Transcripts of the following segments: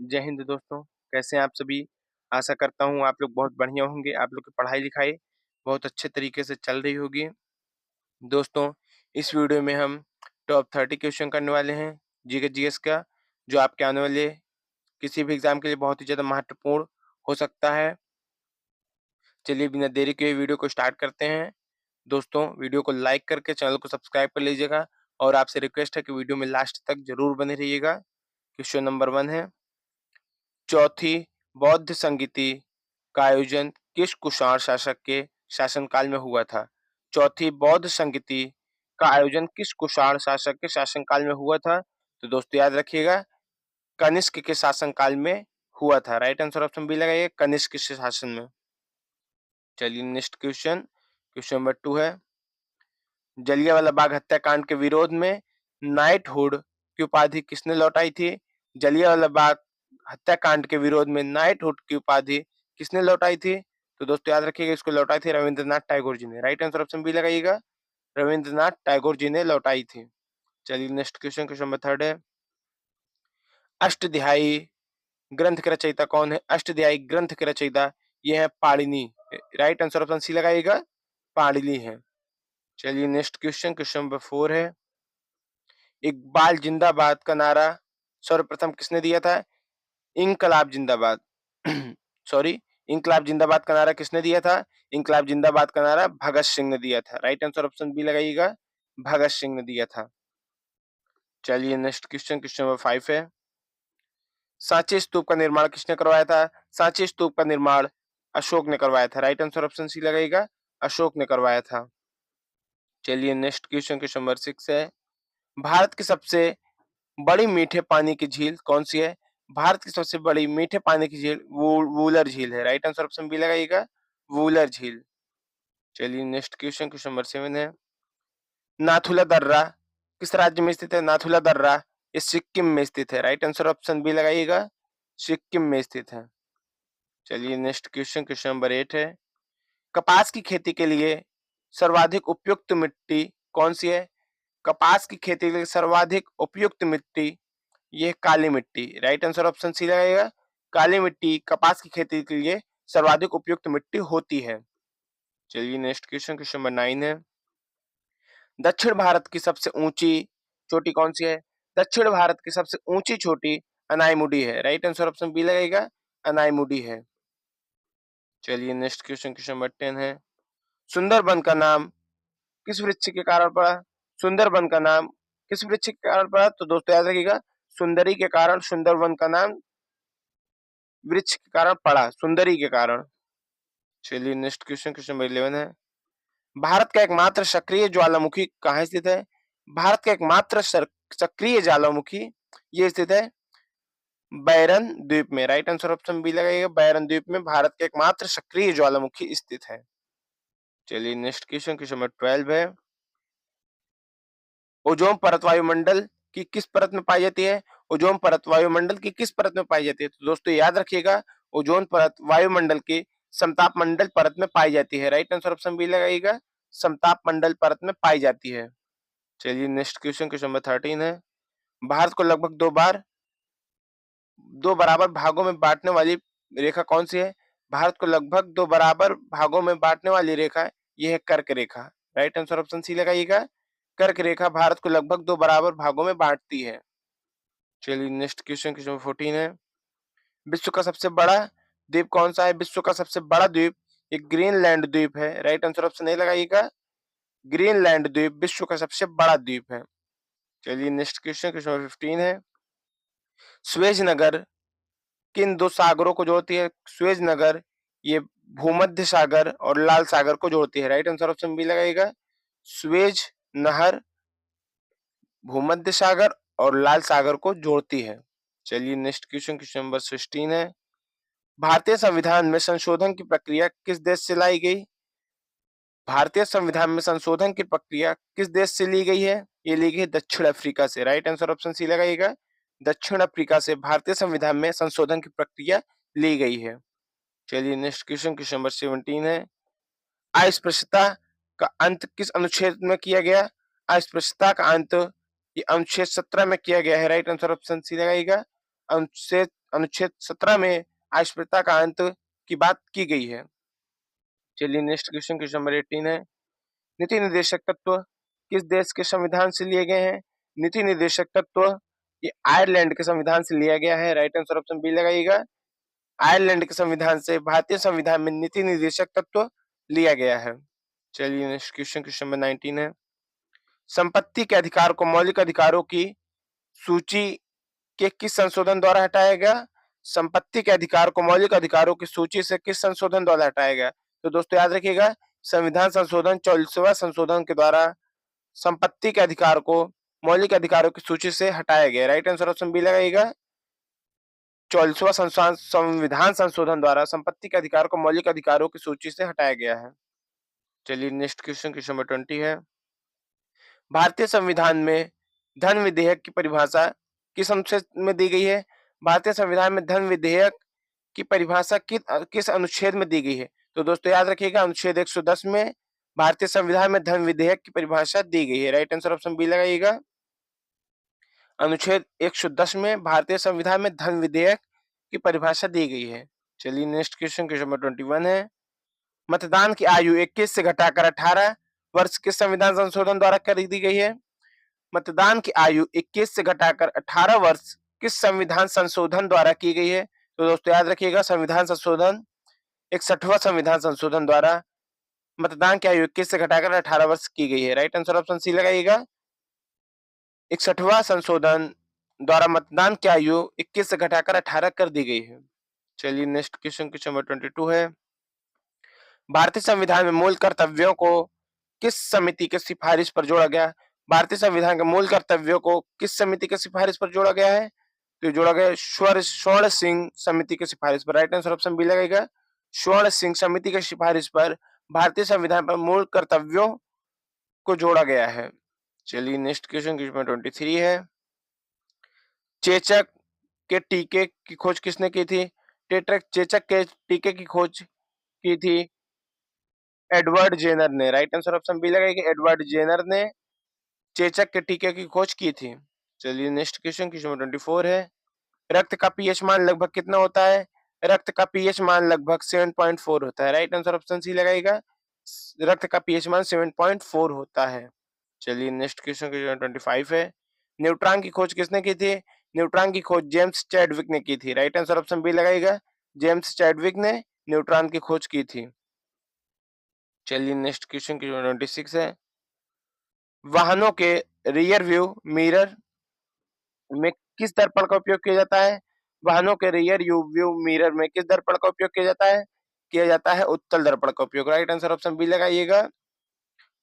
जय हिंद दोस्तों, कैसे हैं आप सभी? आशा करता हूँ आप लोग बहुत बढ़िया होंगे, आप लोग की पढ़ाई-लिखाई बहुत अच्छे तरीके से चल रही होगी। दोस्तों, इस वीडियो में हम टॉप 30 क्वेश्चन करने वाले हैं जीके जीएस का, जो आपके आने वाले किसी भी एग्ज़ाम के लिए बहुत ही ज़्यादा महत्वपूर्ण हो सकता है। चलिए बिना देरी किए वीडियो को स्टार्ट करते हैं। दोस्तों, वीडियो को लाइक करके चैनल को सब्सक्राइब कर लीजिएगा और आपसे रिक्वेस्ट है कि वीडियो में लास्ट तक ज़रूर बने रहिएगा। क्वेश्चन नंबर 1 है, चौथी बौद्ध संगीति का आयोजन किस कुषाण शासक के शासनकाल में हुआ था? चौथी बौद्ध संगीति का आयोजन किस कुषाण शासक के शासनकाल में हुआ था? तो दोस्तों याद रखिएगा, कनिष्क के शासनकाल में हुआ था। राइट आंसर ऑप्शन बी लगाइए, कनिष्क के शासन में। चलिए नेक्स्ट क्वेश्चन, क्वेश्चन नंबर 2 है, जलियांवाला बाग हत्याकांड के विरोध में नाइटहुड की उपाधि किसने लौटाई थी? जलियांवाला बाग हत्याकांड के विरोध में नाइटहुड की उपाधि किसने लौटाई थी? तो दोस्तों याद रखिएगा, इसको लौटाई थी रविंद्रनाथ टैगोर जी ने। राइट आंसर ऑप्शन बी लगाइएगा, रविंद्रनाथ टैगोर जी ने लौटाई थी। चलिए नेक्स्ट क्वेश्चन, क्वेश्चन नंबर 3 है, अष्टध्यायी ग्रंथ के रचयिता कौन है? अष्टध्यायी ग्रंथ के रचयिता ये है Panini. Right answer option C लगाइएगा, पाणिनि है। चलिए नेक्स्ट क्वेश्चन, क्वेश्चन नंबर 4 है, इकबाल जिंदाबाद का नारा सर्वप्रथम किसने दिया था? इनकलाब जिंदाबाद सॉरी, इनकलाब जिंदाबाद का नारा किसने दिया था? इनकलाब जिंदाबाद का नारा भगत सिंह ने दिया था। राइट आंसर ऑप्शन बी लगाइएगा, भगत सिंह ने दिया था। चलिए नेक्स्ट क्वेश्चन, क्वेश्चन नंबर 5 है, सांची स्तूप का निर्माण किसने करवाया था? सांची स्तूप का निर्माण अशोक ने करवाया था। राइट आंसर ऑप्शन सी लगाइएगा, अशोक ने करवाया था। चलिए नेक्स्ट क्वेश्चन, क्वेश्चन नंबर 6 है, भारत की सबसे बड़ी मीठे पानी की झील कौन सी है? भारत की सबसे बड़ी मीठे पानी की झील वूलर झील है। राइट आंसर ऑप्शन बी लगाइएगा, वूलर झील। चलिए नेक्स्ट क्वेश्चन, क्वेश्चन नंबर 7 है, नाथुला दर्रा किस राज्य में स्थित है? नाथुला दर्रा ये सिक्किम में स्थित है। राइट आंसर ऑप्शन बी लगाइएगा, सिक्किम में स्थित है। चलिए नेक्स्ट क्वेश्चन, क्वेश्चन नंबर 8 है, कपास की खेती के लिए सर्वाधिक उपयुक्त मिट्टी कौन सी है? कपास की खेती के लिए सर्वाधिक उपयुक्त मिट्टी ये काली मिट्टी। राइट आंसर ऑप्शन सी लगाइएगा, काली मिट्टी कपास की खेती के लिए सर्वाधिक उपयुक्त मिट्टी होती है। चलिए नेक्स्ट क्वेश्चन, क्वेश्चन नंबर 9 है, दक्षिण भारत की सबसे ऊंची चोटी कौन सी है? दक्षिण भारत की सबसे ऊंची चोटी अनाईमुडी है। राइट आंसर ऑप्शन बी लगेगा, अनाईमुडी है। चलिए नेक्स्ट क्वेश्चन, क्वेश्चन नंबर 10 है, सुंदरबन का नाम किस वृक्ष के कारण पड़ा? सुंदरबन का नाम किस वृक्ष के कारण पड़ा? तो दोस्तों याद रखिएगा, सुंदरी के कारण सुंदरबन का नाम वृक्ष के कारण पड़ा, सुंदरी के कारण। चलिए नेक्स्ट क्वेश्चन, क्वेश्चन नंबर 11 है, भारत का एकमात्र सक्रिय ज्वालामुखी कहाँ स्थित है? भारत का एकमात्र सक्रिय ज्वालामुखी ये स्थित है बैरन द्वीप में। राइट आंसर ऑप्शन बी लगाइएगा, बैरन द्वीप में भारत का एकमात्र सक्रिय ज्वालामुखी स्थित है। चलिए नेक्स्ट क्वेश्चन, क्वेश्चन नंबर 12 है, ओजोन परत वायुमंडल की किस परत में पाई जाती है? ओजोन परत वायुमंडल की किस परत में पाई जाती है? तो दोस्तों याद रखिएगा, ओजोन परत वायुमंडल की समताप मंडल परत में पाई जाती है। राइट आंसर ऑप्शन बी लगाइएगा, समताप मंडल परत में पाई जाती है। चलिए नेक्स्ट क्वेश्चन, क्वेश्चन नंबर 13 है, भारत को लगभग दो बराबर भागों में बांटने वाली रेखा कौन सी है? भारत को लगभग दो बराबर भागों में बांटने वाली रेखा यह है कर्क रेखा। राइट आंसर ऑप्शन सी लगाइएगा, कर्क रेखा भारत को लगभग दो बराबर भागों में बांटती है। चलिए नेक्स्ट क्वेश्चन, क्वेश्चन 14 है, विश्व का सबसे बड़ा द्वीप कौन सा है? विश्व का सबसे बड़ा द्वीप एक ग्रीनलैंड द्वीप है। राइट आंसर ऑप्शन ए लगाइएगा, ग्रीनलैंड द्वीप विश्व का सबसे बड़ा द्वीप है। चलिए नेक्स्ट क्वेश्चन, क्वेश्चन 15 है, स्वेज नगर किन दो सागरों को जोड़ती है? स्वेज नगर ये भूमध्य सागर और लाल सागर को जोड़ती है। राइट आंसर ऑप्शन बी लगाइएगा, स्वेज नहर भूमध्य सागर और लाल सागर को जोड़ती है। चलिए नेक्स्ट क्वेश्चन, क्वेश्चन नंबर 16 है, भारतीय संविधान में संशोधन की प्रक्रिया किस देश से लाई गई? भारतीय संविधान में संशोधन की प्रक्रिया किस देश से ली गई है? ये ली गई दक्षिण अफ्रीका से। राइट आंसर ऑप्शन सी लगाइएगा, दक्षिण अफ्रीका से भारतीय संविधान में संशोधन की प्रक्रिया ली गई है। चलिए नेक्स्ट क्वेश्चन, क्वेश्चन नंबर 17 है, अस्पृश्यता का अंत किस अनुच्छेद में किया गया? अस्पृश्यता का अंत ये अनुच्छेद 17 में किया गया है। राइट आंसर ऑप्शन सी लगाइएगा, अनुच्छेद अनुच्छेद 17 में अस्पृश्यता का अंत की बात की गई है? चलिए नेक्स्ट क्वेश्चन, क्वेश्चन नंबर 18 है। नीति निर्देशक तत्व किस देश के संविधान से लिए गए हैं? नीति निर्देशक तत्व ये आयरलैंड के संविधान से लिया गया है। राइट आंसर ऑप्शन बी लगाइएगा। आयरलैंड के संविधान से भारतीय संविधान में नीति निर्देशक तत्व लिया गया है। चलिए नेक्स्ट क्वेश्चन, क्वेश्चन नंबर 19 है। संपत्ति के अधिकार को मौलिक अधिकारों की सूची के किस संशोधन द्वारा हटाया गया? संपत्ति के अधिकार को मौलिक अधिकारों की सूची से किस संशोधन द्वारा हटाया गया? तो दोस्तों याद रखिएगा, संविधान संशोधन 44वां संशोधन के द्वारा संपत्ति के अधिकार को मौलिक अधिकारों की सूची से हटाया गया। राइट आंसर ऑप्शन बी लगाइएगा। 44वां संविधान संशोधन द्वारा संपत्ति के अधिकार को मौलिक अधिकारों की सूची से हटाया गया है। चलिए नेक्स्ट क्वेश्चन, क्वेश्चन नंबर 20 है। भारतीय संविधान में धन विधेयक की परिभाषा किस अनुच्छेद में दी गई है? भारतीय संविधान में धन विधेयक की परिभाषा किस अनुच्छेद में दी गई है? तो दोस्तों याद रखिएगा, अनुच्छेद 110 में भारतीय संविधान में धन विधेयक की परिभाषा दी गई है। राइट आंसर ऑप्शन बी लगाइएगा। अनुच्छेद 110 में भारतीय संविधान में धन विधेयक की परिभाषा दी गई है। चलिए नेक्स्ट क्वेश्चन, क्वेश्चन नंबर 21 है। मतदान की आयु 21 से घटाकर 18 वर्ष किस संविधान संशोधन द्वारा कर दी गई है? मतदान की आयु 21 से घटाकर 18 वर्ष किस संविधान संशोधन द्वारा की गई है? तो दोस्तों याद रखिएगा, संविधान संशोधन 61वां संविधान संशोधन द्वारा मतदान की आयु 21 से घटाकर 18 वर्ष की गई है। राइट आंसर ऑप्शन सी लगाइएगा। 61वां संशोधन द्वारा मतदान की आयु 21 से घटाकर 18 कर दी गई है। चलिए नेक्स्ट क्वेश्चन, क्वेश्चन नंबर 22 है। भारतीय संविधान में मूल कर्तव्यों को किस समिति के सिफारिश पर जोड़ा गया? भारतीय संविधान के मूल कर्तव्यों को किस समिति के सिफारिश पर जोड़ा गया है? तो जोड़ा गया स्वर्ण सिंह समिति के सिफारिश पर। राइट आंसर ऑप्शन बी लगेगा। स्वर्ण सिंह समिति के सिफारिश पर भारतीय संविधान पर मूल कर्तव्यों को जोड़ा गया है। चलिए नेक्स्ट क्वेश्चन, क्वेश्चन 23 है। चेचक के टीके की खोज किसने की थी? चेचक के टीके की खोज की थी एडवर्ड जेनर ने। राइट आंसर ऑप्शन बी लगेगा। एडवर्ड जेनर ने चेचक के टीके की खोज की थी। चलिए नेक्स्ट क्वेश्चन, क्वेश्चन 24 है। रक्त का पीएच मान लगभग कितना होता है? रक्त का पीएच मान लगभग 7.4 होता है। राइट आंसर ऑप्शन सी लगाएगा। रक्त का पीएच मान 7.4 होता है। चलिए नेक्स्ट क्वेश्चन, क्वेश्चन 25 है। न्यूट्रॉन की खोज किसने की थी? न्यूट्रॉन की खोज जेम्स चैडविक ने की थी। राइट आंसर ऑप्शन बी लगाएगा। जेम्स चैडविक ने न्यूट्रॉन की खोज की थी। चलिए नेक्स्ट क्वेश्चन, क्वेश्चन 26 है। वाहनों के रियर व्यू मिरर में किस दर्पण का उपयोग किया जाता है? वाहनों के रियर व्यू मिरर में किस दर्पण का उपयोग किया जाता है? किया जाता है उत्तल दर्पण का उपयोग। राइट आंसर ऑप्शन बी लगाइएगा।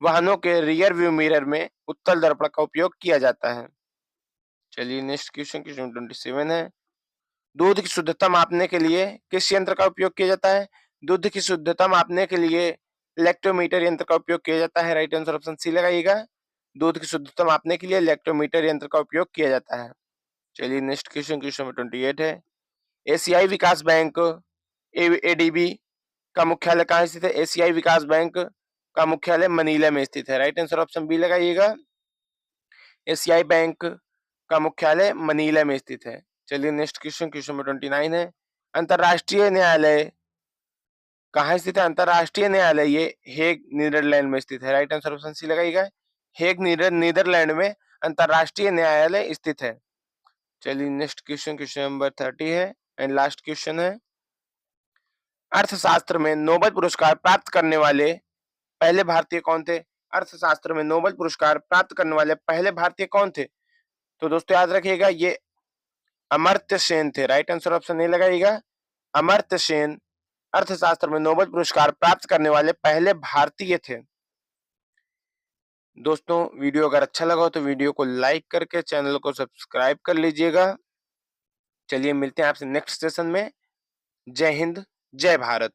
वाहनों के रियर व्यू मिरर में उत्तल दर्पण का उपयोग किया जाता है। चलिए नेक्स्ट क्वेश्चन, क्वेश्चन 27 है। दूध की शुद्धता मापने के लिए किस यंत्र का उपयोग किया जाता है? दूध की शुद्धता मापने के लिए लैक्टोमीटर यंत्र का उपयोग किया जाता है। राइट आंसर ऑप्शन सी लगाइएगा। दूध की शुद्धता मापने के लिए लैक्टोमीटर यंत्र का उपयोग किया जाता है। चलिए नेक्स्ट क्वेश्चन, क्वेश्चन 28 है। एशियाई विकास बैंक एडीबी का मुख्यालय कहाँ स्थित है? एशियाई विकास बैंक का मुख्यालय मनीला में स्थित है। राइट आंसर ऑप्शन बी लगाइएगा। एशियाई बैंक का मुख्यालय मनीला में स्थित है। चलिए नेक्स्ट क्वेश्चन, क्वेश्चन नंबर 29 है। अंतरराष्ट्रीय न्यायालय कहाँ स्थित है? अंतरराष्ट्रीय न्यायालय ये हेग नीदरलैंड में स्थित है। राइट आंसर ऑप्शन सी लगाइएगा। हेग नीदरलैंड में अंतरराष्ट्रीय न्यायालय स्थित है। चलिए नेक्स्ट क्वेश्चन, क्वेश्चन नंबर 30 है एंड लास्ट क्वेश्चन है। अर्थशास्त्र में नोबेल पुरस्कार प्राप्त करने वाले पहले भारतीय कौन थे? अर्थशास्त्र में नोबेल पुरस्कार प्राप्त करने वाले पहले भारतीय कौन थे? तो दोस्तों याद रखिएगा, ये अमर्त्य सेन थे। राइट आंसर ऑप्शन ए लगाइएगा। अमर्त्य सेन अर्थशास्त्र में नोबेल पुरस्कार प्राप्त करने वाले पहले भारतीय थे। दोस्तों वीडियो अगर अच्छा लगा हो तो वीडियो को लाइक करके चैनल को सब्सक्राइब कर लीजिएगा। चलिए मिलते हैं आपसे नेक्स्ट सेशन में। जय हिंद, जय भारत।